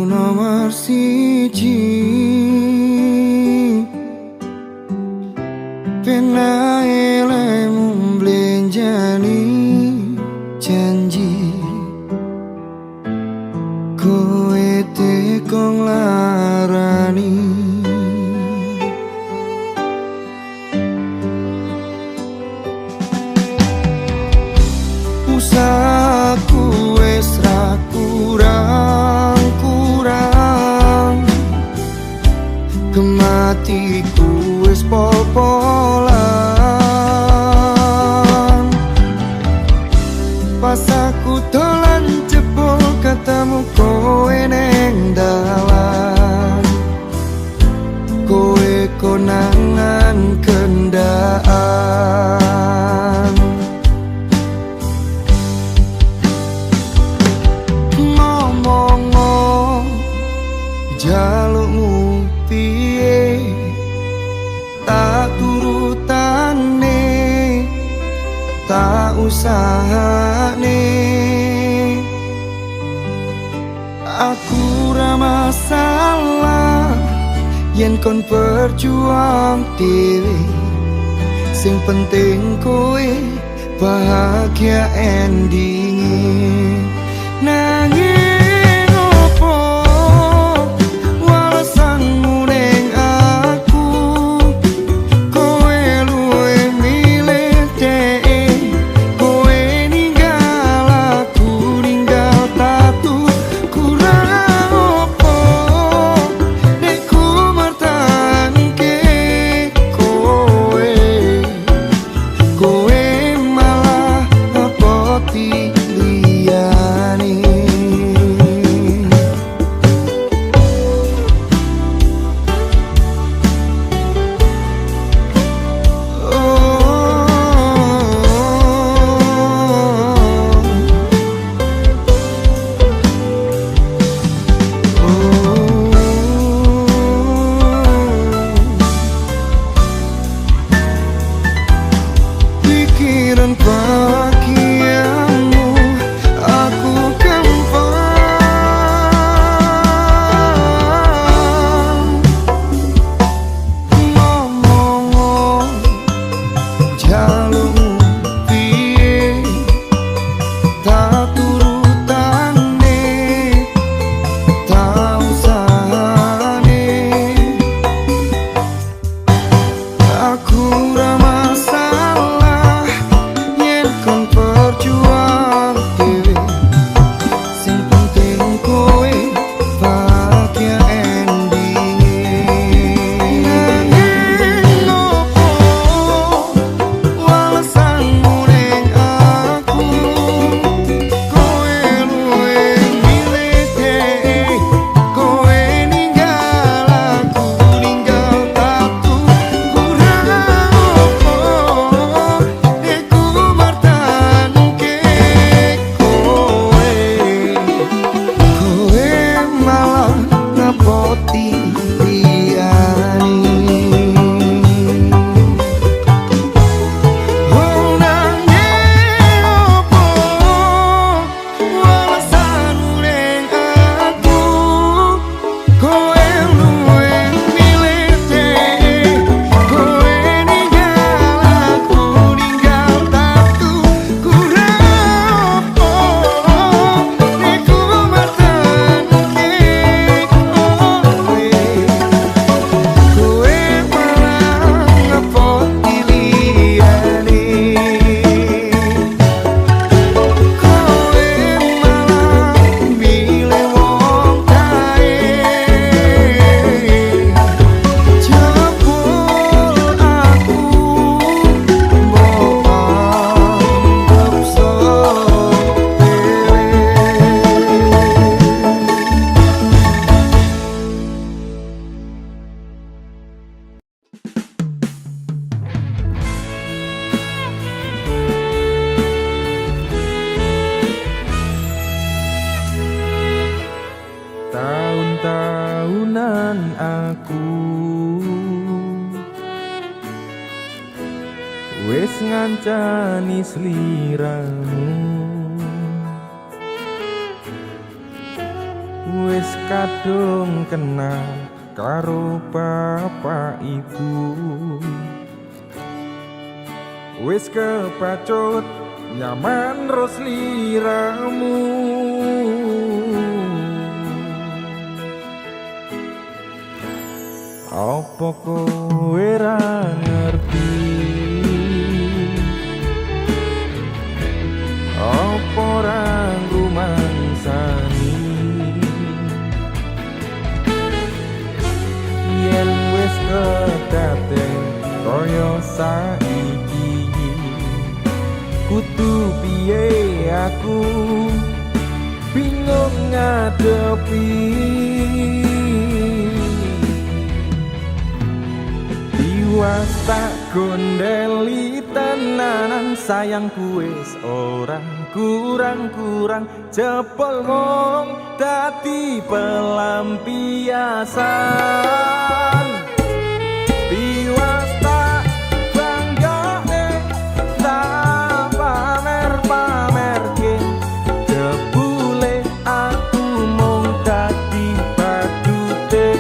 nomor siji penae lemu mblenjani janji kowe tekong larani usahaku wis ra kurang kematiku wis popolan pas aku dolan jebol ketemu kowe neng dalan kowe konangan kendaan ngomong jalukmu piye tak turutane tak usahane aku ra masalah yen kon berjuang dhewe sing penting kowe bahagia endinge nanging opo walesanmu ning aku kowe luwih milih dhek kowe ninggal aku ninggal tatu kurang opo nek ku mertahanke kowe malah ngepoti liyane pikiran bahagiamu aku kempang ngomong jalukmu piye tak turutane tak usahane aku ra masalah yen kon berjuang dhewe sing penting kowe bahagia endinge nanging opo walesanmu ning aku kowe luwih milih dhek kowe ninggal aku ninggal tatu kurang opo nek ku mertahanke kowe malah ngepoti liyane oh nanging opo walesanmu ning aku kowe luwih milih dhek kowe ninggal aku ninggal tatu kurang opo nek ku mertahanke kowe malah ngepoti liyane kowe malah milih wong kae jebul aku mbok anggap sepele. Tahun-tahunan aku wis ngancani sliramu wis kadung kenal karo bapak ibu, wis kepacut nyaman ros liramu. Apa kowe ra ngerti? Apa ra rumangsani? Yen wis kedaten kaya saiki, kudu piye aku bingung ngadepi. Tiwas tak gondeli tenanan sayangku wis ora kurang-kurang, jebol mung dadi pelampiasan. Tiwas tak banggane tak pamer-pamerke, jebule aku mung dadi badute.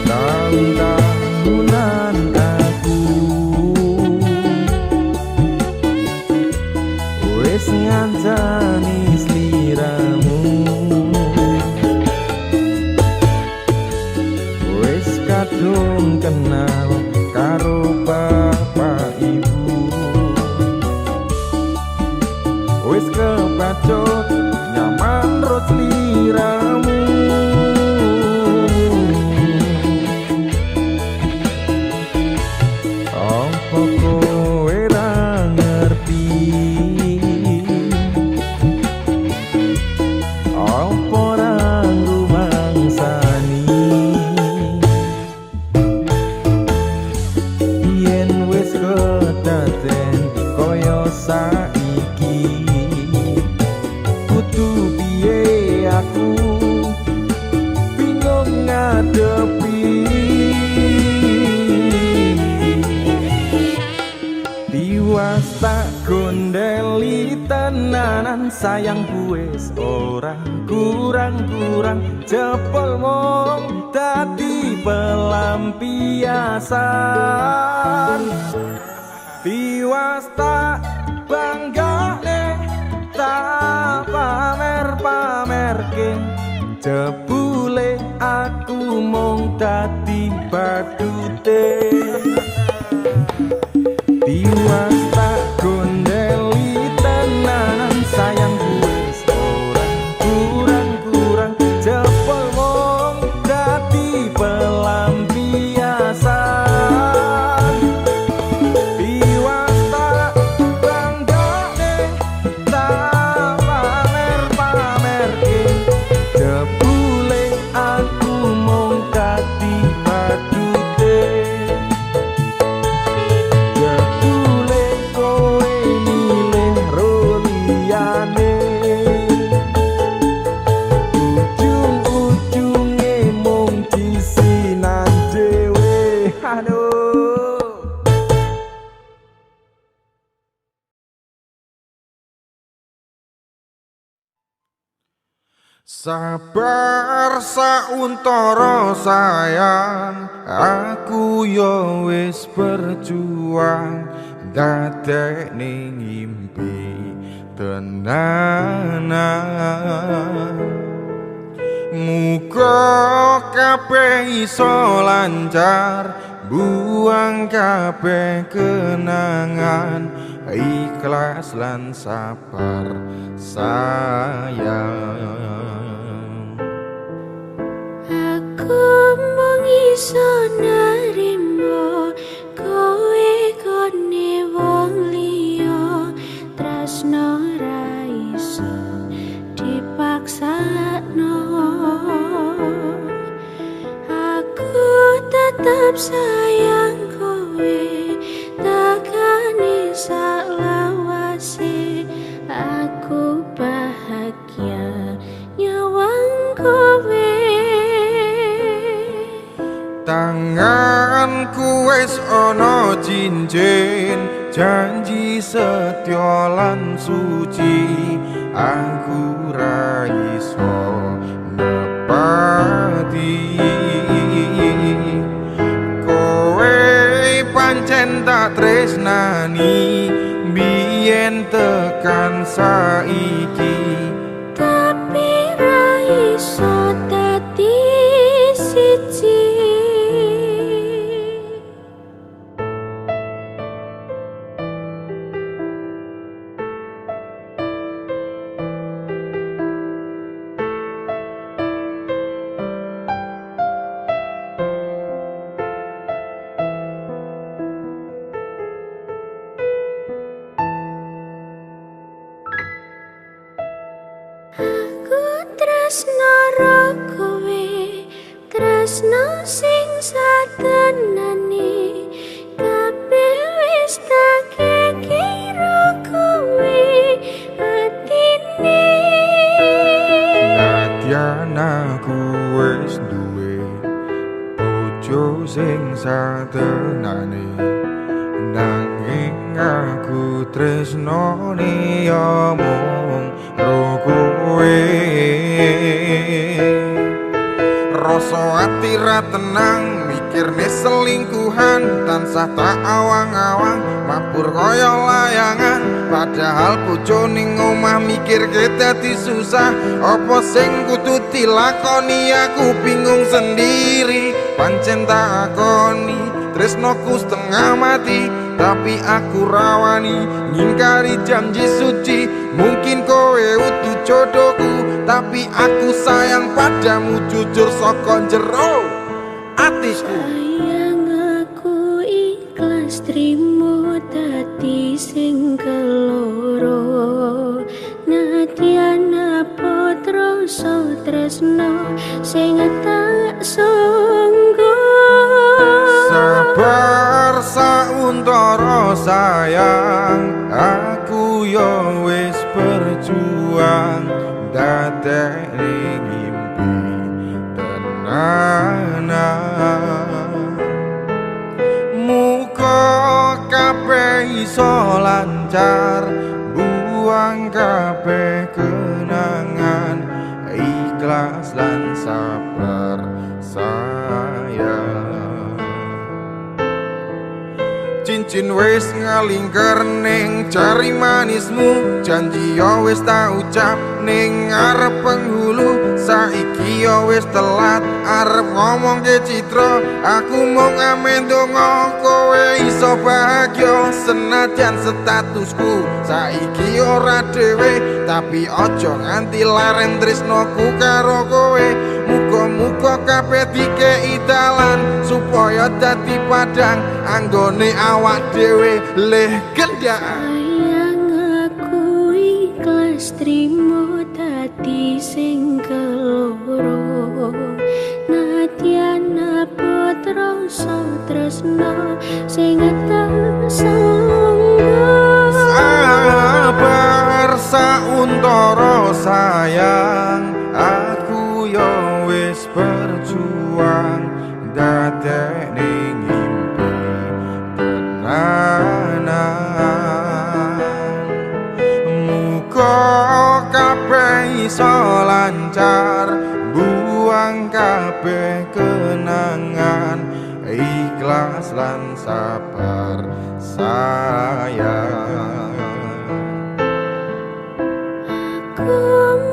Tahun-tahunan aku wis ngancani sliramu, wis kadung kenal karo bapak ibu, wis kepacut nyaman ro sliramu. Apa kowe ra ngerti? Apa ra rumangsani? Yen wis kedaten kaya saiki, kudu piye aku bingung ngadepi. Tiwas tak gondeli tenanan sayangku wis ora kurang-kurang, jebol mung dadi pelampiasan. Tiwas tak banggane tak pamer-pamerke, jebule aku mung dadi badute. Tiwas tak gondeli tenanan sayangku wis ora kurang-kurang, jebol mung dadi pelampiasan. Tiwas tak banggane tak pamer-pamerke, jebule aku mung dadi badute. Ujung-ujunge mung disinan dhewe. Aduh. Sabar sauntara sayang, aku yo wis berjuang dadekne ngimpi tenanan. Muga kabeh iso lancar, buang kabeh kenangan, ikhlas lan sabar sayang. Aku mung iso narimo kowe kone wong liya, tresno ra iso dipaksakno. tetap sayang kowe, takane saklawase aku bahagia nyawang kowe. Tanganku wis ana cincin, janji setya lan suci, aku ra iso nepati. Kowe pancen tak tresnani biyen tekan saiki, Tapi ra iso dadi siji. Aku tresno karo kowe, tresno sing satenane, kabeh wis tak kira kowe atine. Nadyan aku wis duwe bojo sing satenane, nanging aku tresnone ya mung karo kowe. Rasa ati ra tenang mikirne selingkuhan, tansah tak awang-awang mabur kaya layangan. Padahal bojo ning omah mikirke dadi susah, apa sing kudu dilakoni aku bingung sendiri. Pancen tak akoni tresnoku setengah mati, tapi aku rawani ngingkari janji suci. Mungkin kowe utuh jodohku, tapi aku sayang padamu jujur saka jero atiku. Sayang aku ikhlas trimo dadi sing keloro, nadyan apa troso tresno sing tak sanggo. Sabar sauntara sayang, aku yo wis berjuang dadekne ngimpi tenanan. Muga kabeh iso lancar, buang kabeh kenangan, ikhlas lan sabar sayang. Cincin wis ngalingker ning jari manismu, janji yo wis tak ucap ning arep penghulu. Saiki yo wis telat arep ngomong ke Citra, aku mung amen donga kowe iso bahagia. Senajan statusku saiki ora dhewe, tapi aja nganti laren tresnoku karo kowe. Muga-muga kabeh dikei dalan supaya dadi padang anggone awak dhewe leh gendaan. Sayang aku ikhlas trimo dadi sing keloro, nadyan apa troso tresno sing tak sanggo. Sabar sauntara sayang, aku yo wis berjuang dadekne ngimpi tenanan. Muga kabeh iso lancar, buang kabeh kenangan, ikhlas lan sabar sayang. Aku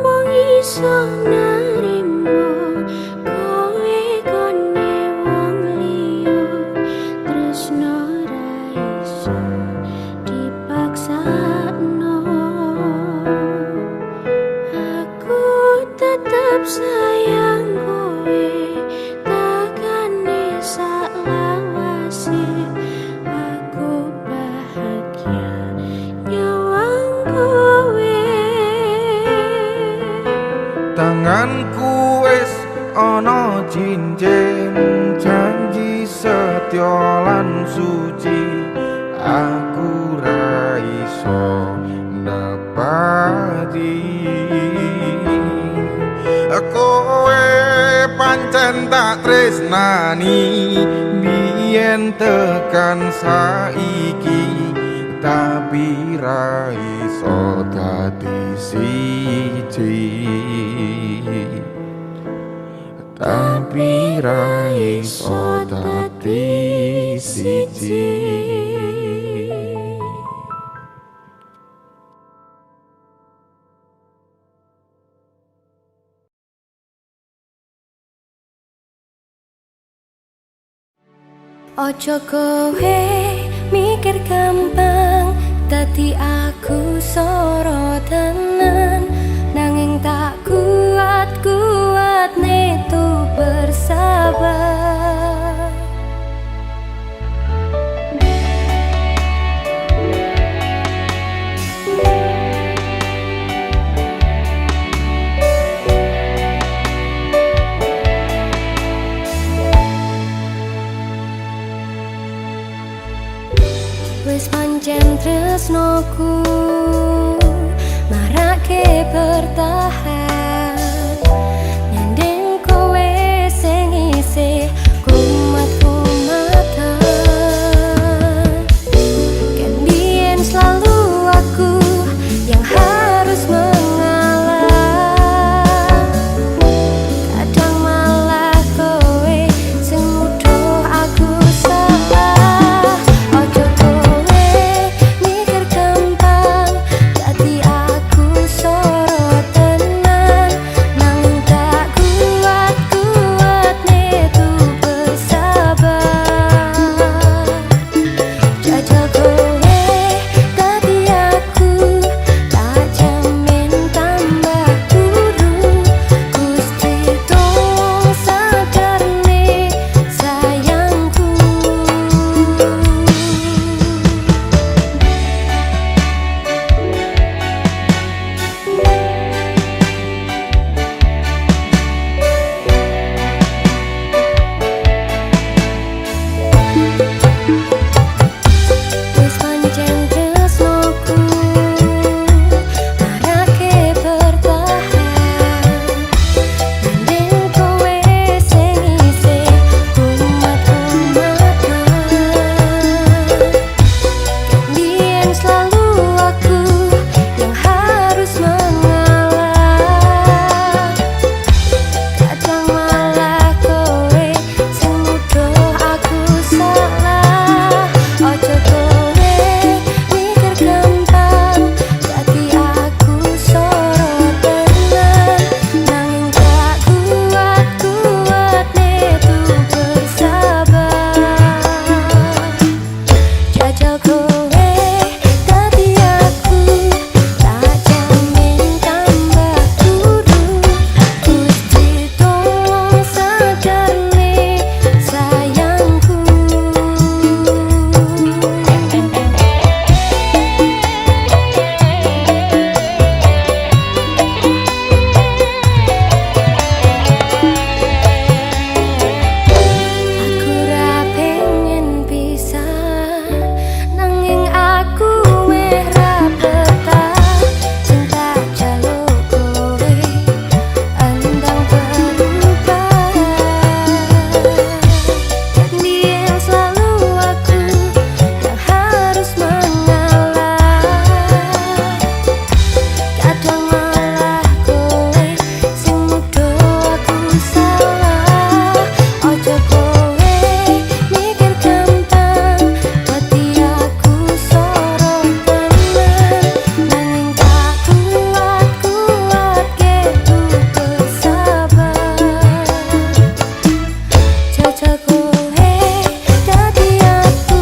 mung iso narimo kowe kone wong liya, tresno ra iso dipaksakno. Aku tetap sayang kowe, takane saklawase aku bahagia nyawang kowe. Tanganku wis ana cincin, janji setya lan suci aku ra iso nepati. Kowe pancen tak tresnani biyen tekan saiki, tapi ra iso dadi siji, tapi ra iso dadi siji. Ojo kowe mikir gampang, dadi aku sorotanan, nanging tak kuat netu bersabar. Wis pancen tresnoku marake bertahan, nyanding kowe sing isih kumat-kumatan. Kan biyen selalu aku yang harus mengalah, kadang malah kowe sing nuduh aku salah. Ojo mikir gampang, dadi aku sorotanan, nanging tak kuat netu bersabar. Jajal kowe dadi aku, tak jamin tambah buruk. Gusti tolong sadarne sayangku. Wis pancen tresnoku marake bertahan, nyanding kowe sing isih kumat-kumatan. Biyen selalu aku yang harus mengalah, kadang malah kowe sing nuduh aku salah. Ojo kowe mikir gampang, dadi aku sorotanan, nanging tak kuat netu bersabar. Jajal kowe dadi aku, tak jamin tambah buruk. Gusti tolong sadarne sayangku. Aku ra pengen pisah, nanging aku weh ra betah. Sing tak jaluk kowe andang berubah. Kan biyen selalu aku yang harus mengalah, kadang malah kowe sing nuduh aku salah. Ojo kowe mikir gampang, dadi aku sorotanan, nanging tak kuat gitu bersabar. Jajal kowe dadi aku,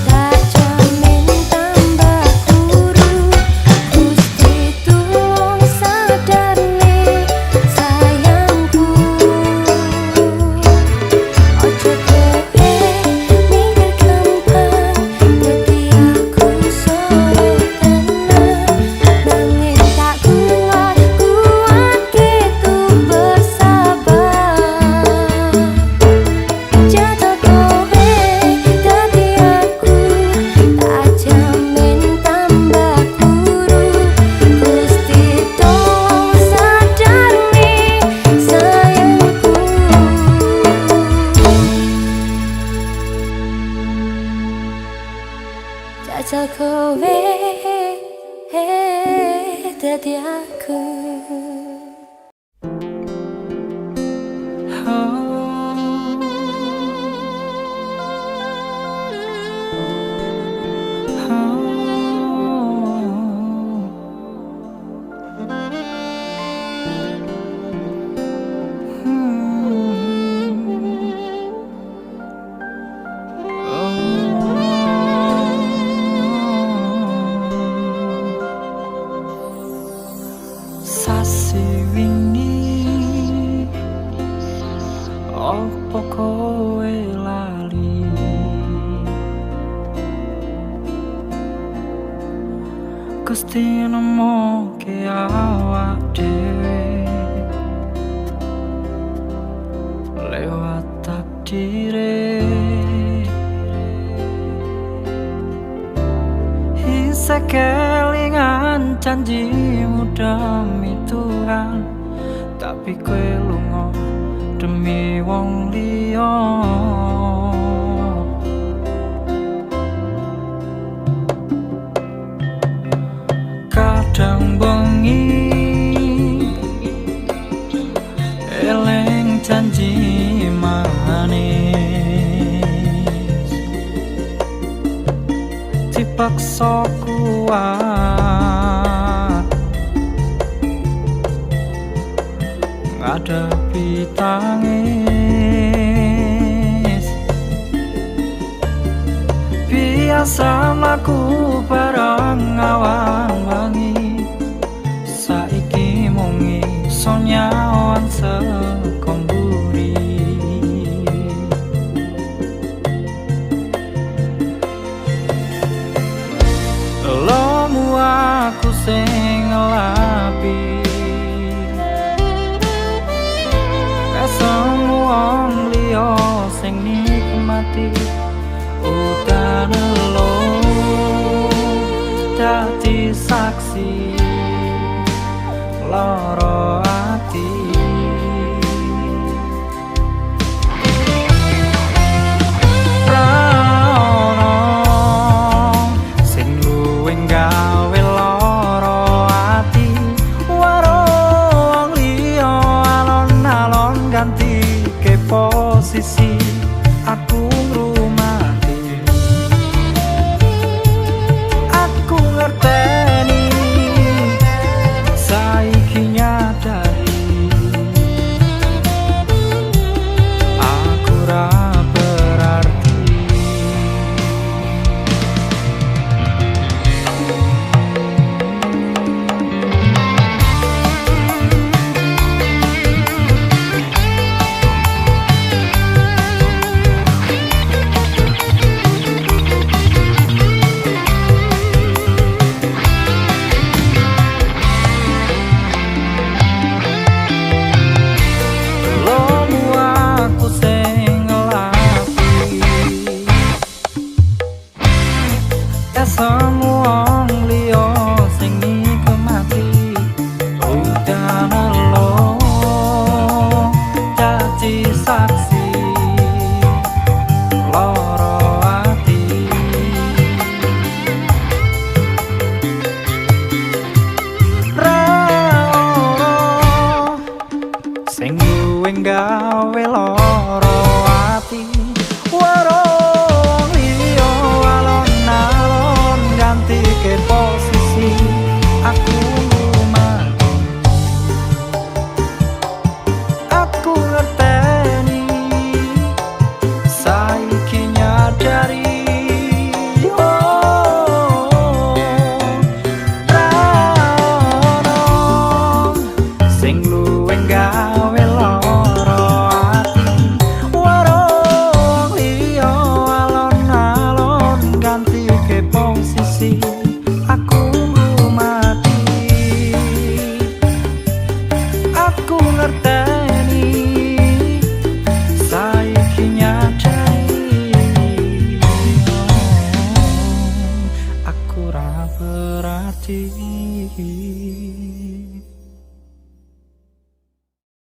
tak jamin tambah buruk. Gusti tolong sadarne sayangku. Ojo kowe mikir gampang, dadi aku sorotanan, nanging tak kuat gitu bersabar. aja kowe dadi aku. Sasi wingi opo kowe lali Gusti nemoke awak dhewe lewat takdire Isa kelingan janjimu demi Tuhan tapi kowe lunga demi wong liya kadang bengi eleng janji manis dipaksa kuat ngadepi tangis biasa mlaku bareng awan wangi saiki mung iso nyawan sekomburi lomu aku sing ngelapi wong liya sing nikmati udan lo dadi saksi lara ati rano sing luwih gawe lara ati warung liya alon-alon ganti posisi aku